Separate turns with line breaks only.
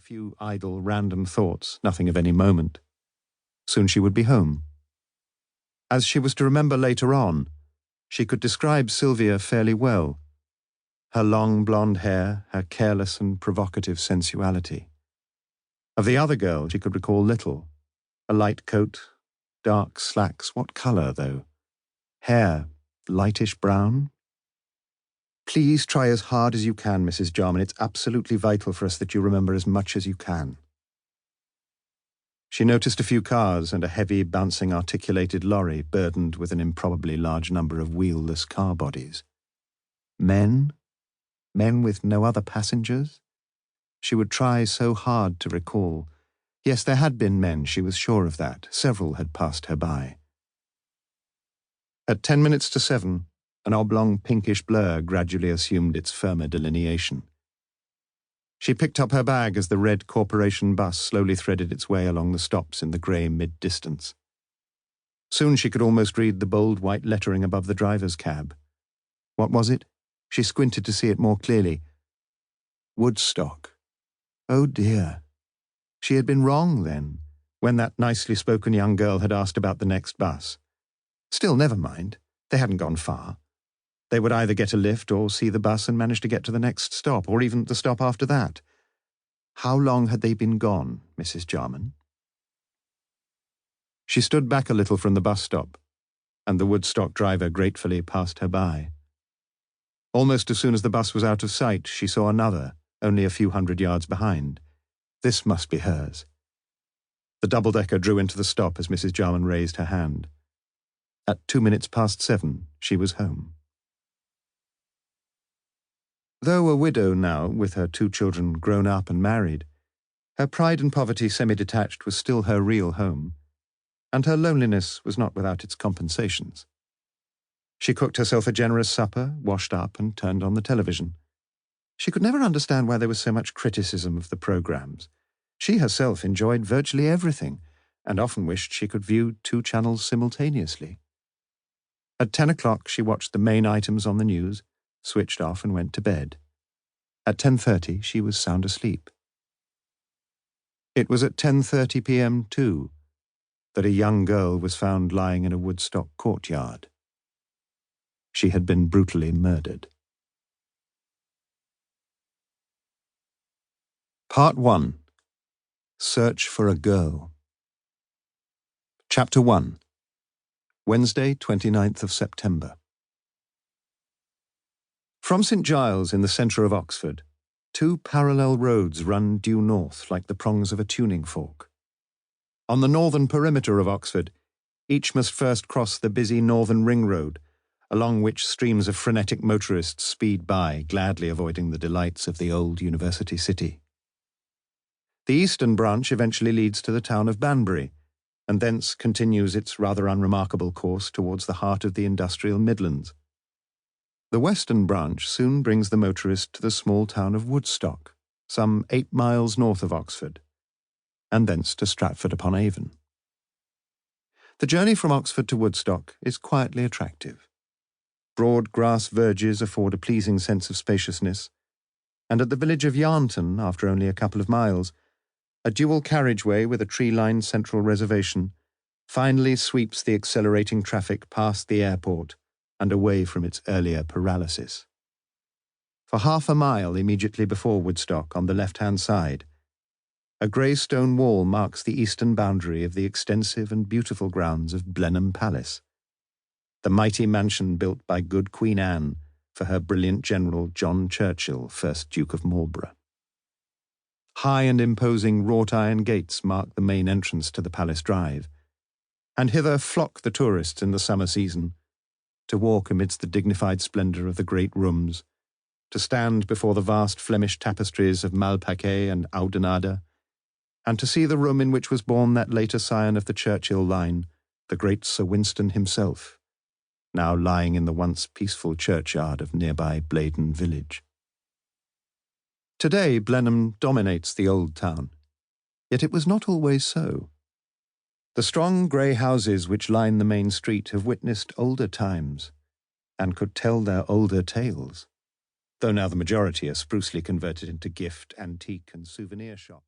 few idle, random thoughts, nothing of any moment. Soon she would be home. As she was to remember later on, she could describe Sylvia fairly well. Her long blonde hair, her careless and provocative sensuality. Of the other girl she could recall little. A light coat, dark slacks. What colour, though? Hair, lightish brown? Please try as hard as you can, Mrs. Jarman. It's absolutely vital for us that you remember as much as you can. She noticed a few cars and a heavy, bouncing articulated lorry burdened with an improbably large number of wheelless car bodies. Men? Men with no other passengers? She would try so hard to recall. Yes, there had been men, she was sure of that. Several had passed her by. At 10 minutes to 7, an oblong pinkish blur gradually assumed its firmer delineation. She picked up her bag as the red corporation bus slowly threaded its way along the stops in the grey mid-distance. Soon she could almost read the bold white lettering above the driver's cab. What was it? She squinted to see it more clearly. Woodstock. Oh dear. She had been wrong then, when that nicely spoken young girl had asked about the next bus. Still, never mind. They hadn't gone far. They would either get a lift or see the bus and manage to get to the next stop, or even the stop after that. How long had they been gone, Mrs. Jarman? She stood back a little from the bus stop, and the Woodstock driver gratefully passed her by. Almost as soon as the bus was out of sight, she saw another, only a few hundred yards behind. This must be hers. The double-decker drew into the stop as Mrs. Jarman raised her hand. At 2 minutes past 7, she was home. Though a widow now, with her 2 children grown up and married, her pride and poverty semi-detached was still her real home, and her loneliness was not without its compensations. She cooked herself a generous supper, washed up, and turned on the television. She could never understand why there was so much criticism of the programs. She herself enjoyed virtually everything, and often wished she could view 2 channels simultaneously. At 10 o'clock she watched the main items on the news, switched off and went to bed. At 10:30 she was sound asleep. It was at 10:30 p.m. too that a young girl was found lying in a Woodstock courtyard. She had been brutally murdered. Part 1. Search for a Girl. Chapter 1. Wednesday, 29th of September. From St. Giles in the centre of Oxford, 2 parallel roads run due north like the prongs of a tuning fork. On the northern perimeter of Oxford, each must first cross the busy northern ring road, along which streams of frenetic motorists speed by, gladly avoiding the delights of the old university city. The eastern branch eventually leads to the town of Banbury, and thence continues its rather unremarkable course towards the heart of the industrial Midlands. The western branch soon brings the motorist to the small town of Woodstock, some 8 miles north of Oxford, and thence to Stratford-upon-Avon. The journey from Oxford to Woodstock is quietly attractive. Broad grass verges afford a pleasing sense of spaciousness, and at the village of Yarnton, after only a couple of miles, a dual carriageway with a tree-lined central reservation finally sweeps the accelerating traffic past the airport and away from its earlier paralysis. For half a mile immediately before Woodstock, on the left-hand side, a grey stone wall marks the eastern boundary of the extensive and beautiful grounds of Blenheim Palace, the mighty mansion built by good Queen Anne for her brilliant general John Churchill, 1st Duke of Marlborough. High and imposing wrought-iron gates mark the main entrance to the Palace Drive, and hither flock the tourists in the summer season, to walk amidst the dignified splendour of the great rooms, to stand before the vast Flemish tapestries of Malplaquet and Oudenarde, and to see the room in which was born that later scion of the Churchill line, the great Sir Winston himself, now lying in the once peaceful churchyard of nearby Blaydon village. Today, Blenheim dominates the old town, yet it was not always so. The strong grey houses which line the main street have witnessed older times, and could tell their older tales, though now the majority are sprucely converted into gift, antique and souvenir shops.